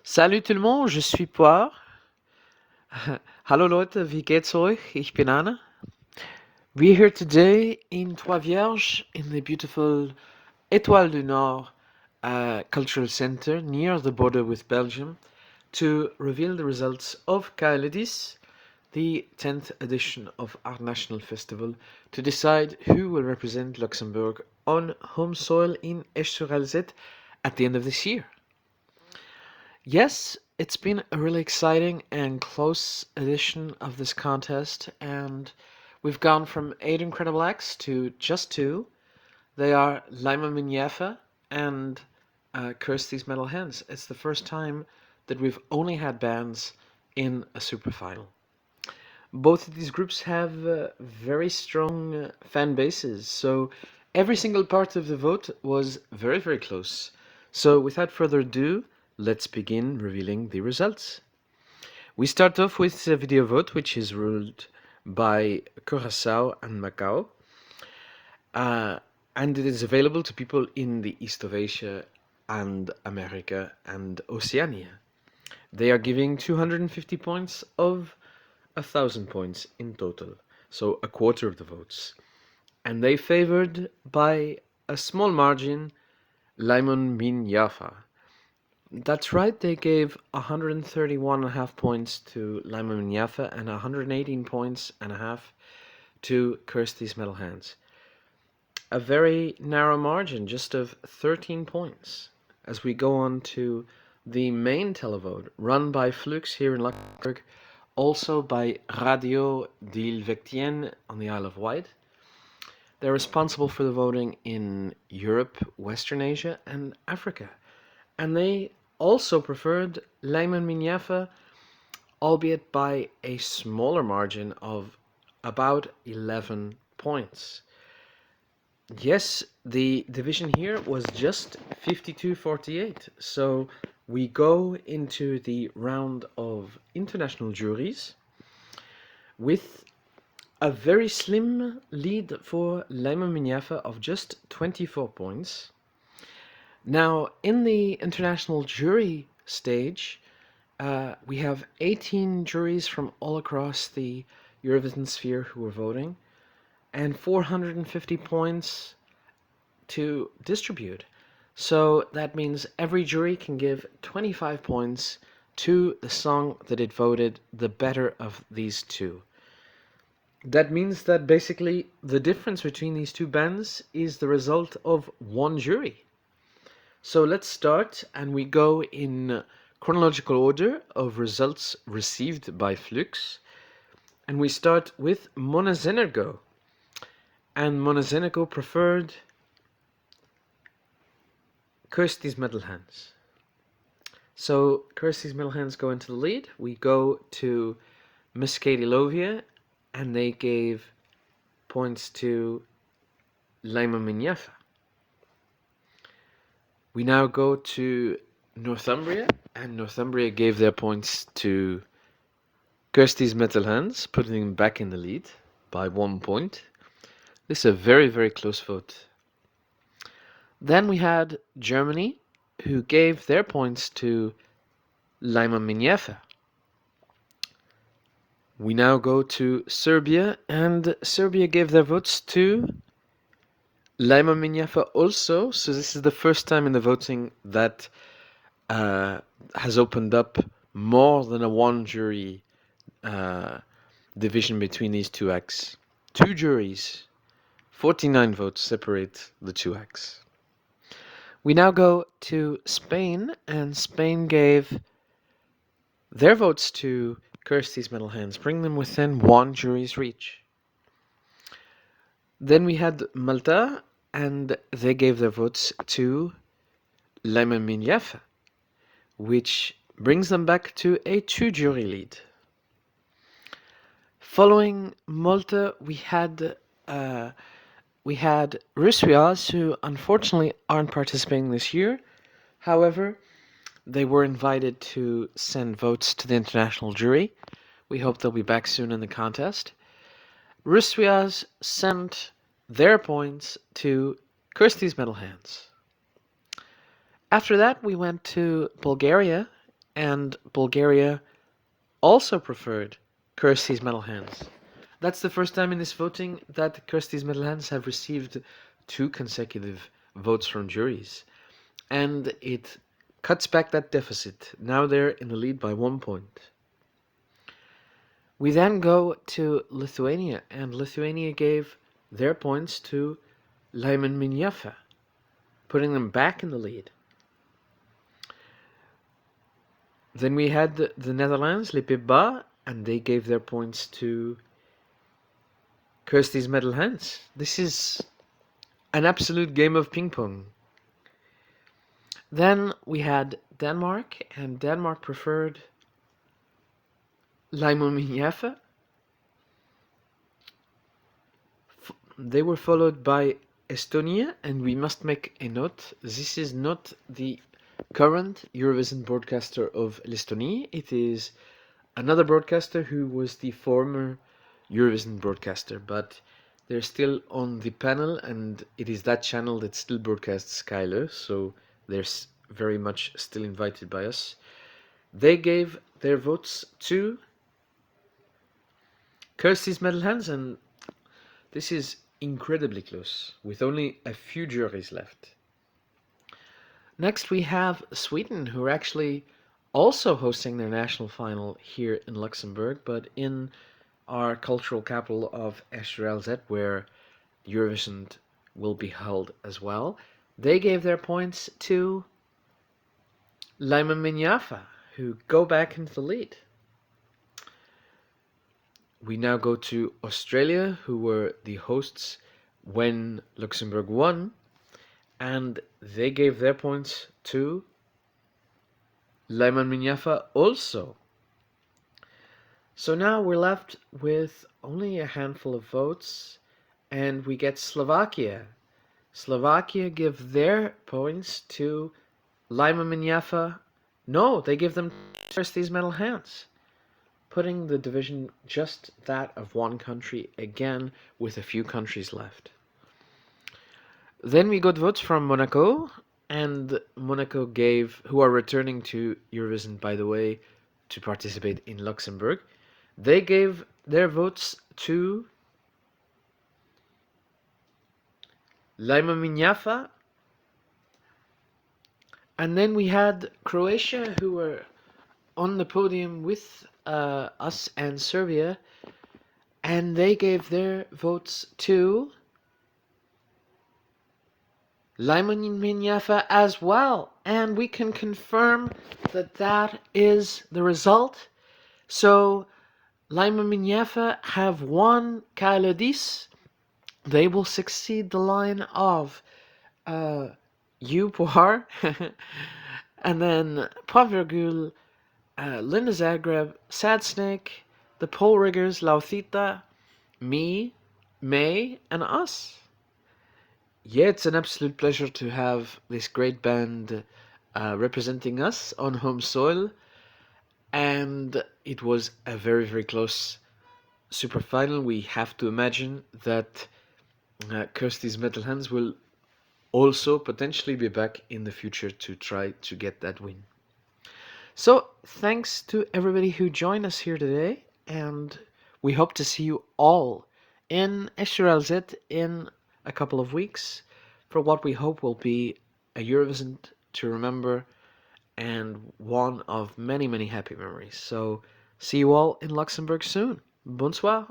Salut tout le monde, je suis Poire. Hallo Leute, wie geht's euch? Ich bin Anna. We're here today in Troisvierges in the beautiful Étoile du Nord Cultural Center near the border with Belgium to reveal the results of KLE10, the 10th edition of our national festival, to decide who will represent Luxembourg on home soil in Esch-Sur-Alzette at the end of this year. Yes, it's been a really exciting and close edition of this contest, and we've gone from 8 incredible acts to just 2. They are Laima Minyefa and Curse These Metal Hands. It's the first time that we've only had bands in a Superfinal. Both of these groups have very strong fan bases, so every single part of the vote was very, very close. So without further ado, let's begin revealing the results. We start off with a video vote, which is ruled by Curaçao and Macau, and it is available to people in the east of Asia and America and Oceania. They are giving 250 points of 1,000 points in total, so a quarter of the votes. And they favored by a small margin Laimon Bin Yafa. That's right, they gave 131.5 points to Laimon Bin Yafa and 118 points and a half to Curse These Metal Hands. A very narrow margin, just of 13 points. As we go on to the main televote, run by Flux here in Luxembourg, also by Radio d'Île-Vectienne on the Isle of Wight. They're responsible for the voting in Europe, Western Asia, and Africa. And they also preferred Laimon Minyafa, albeit by a smaller margin of about 11 points. Yes, the division here was just 52-48, so we go into the round of international juries with a very slim lead for Laimon Minyafa of just 24 points. Now, in the international jury stage, we have 18 juries from all across the Eurovision sphere who are voting, and 450 points to distribute. So that means every jury can give 25 points to the song that it voted the better of these two. That means that basically the difference between these two bands is the result of one jury. So let's start, and we go in chronological order of results received by Flux. And we start with Monazenergo. And Monazenergo preferred Curse These Metal Hands. So Curse These Metal Hands go into the lead. We go to Miss Katie Lovia, and they gave points to Laimon Minyafa. We now go to Northumbria, and Northumbria gave their points to Curse These Metal Hands, putting them back in the lead by 1 point. This is a very, very close vote. Then we had Germany, who gave their points to Laimon Minyafa. We now go to Serbia, and Serbia gave their votes to Laimon Minyafa also. So this is the first time in the voting that has opened up more than a one jury division between these two acts. Two juries, 49 votes separate the two acts. We now go to Spain, and Spain gave their votes to Curse These Metal Hands, bring them within one jury's reach. Then we had Malta, and they gave their votes to Laimon Minyafa, which brings them back to a two-jury lead. Following Malta, we had Troisvierges, who unfortunately aren't participating this year. However, they were invited to send votes to the international jury. We hope they'll be back soon in the contest. Troisvierges sent their points to Curse These Metal Hands. After that, we went to Bulgaria, and Bulgaria also preferred Kirsty's Metal Hands. That's the first time in this voting that Kirsty's Metal Hands have received 2 consecutive votes from juries. And it cuts back that deficit. Now they're in the lead by 1 point. We then go to Lithuania, and Lithuania gave their points to Lyman Minyafa, putting them back in the lead. Then we had the Netherlands, Les Pays-Bas, and they gave their points to Kirsty's Metal Hands. This is an absolute game of ping pong. Then we had Denmark, and Denmark preferred Lyman Minyafa. They were followed by Estonia, and we must make a note. This is not the current Eurovision broadcaster of l'Estonie. It is another broadcaster who was the former Eurovision broadcaster, but they're still on the panel, and it is that channel that still broadcasts KLE, so they're very much still invited by us. They gave their votes to Kirsty's Metal Hands, and this is incredibly close, with only a few juries left. Next we have Sweden, who are actually also hosting their national final here in Luxembourg, but in our cultural capital of Esch-Sur-Alzette, where Eurovision will be held as well. They gave their points to Lyman Minyafa, who go back into the lead. We now go to Australia, who were the hosts when Luxembourg won, and they gave their points to Lyman Minyafa also. So now we're left with only a handful of votes, and we get Slovakia. Slovakia give their points to Lyman Minyafa. No, they give them to these Metal Hands, putting the division just that of one country again, with a few countries left. Then we got votes from Monaco, and Monaco gave, who are returning to Eurovision, by the way, to participate in Luxembourg, they gave their votes to Lyman Minyafa. And then we had Croatia, who were on the podium with us and Serbia, and they gave their votes to Lyman Minyafa as well. And we can confirm that that is the result. So Lyman Minyafa have won KLE10. They will succeed the line of Poir, and then Point Virgule, Linda Zagreb, Sad Snake, the Pole Riggers, Lauthita, me, May, and us. Yeah, it's an absolute pleasure to have this great band representing us on home soil, and it was a very, very close Superfinal. We have to imagine that Kirsty's Metal Hands will also potentially be back in the future to try to get that win. So thanks to everybody who joined us here today, and we hope to see you all in Esch-Sur-Alzette in a couple of weeks for what we hope will be a Eurovision to remember and one of many, many happy memories. So see you all in Luxembourg soon. Bonsoir.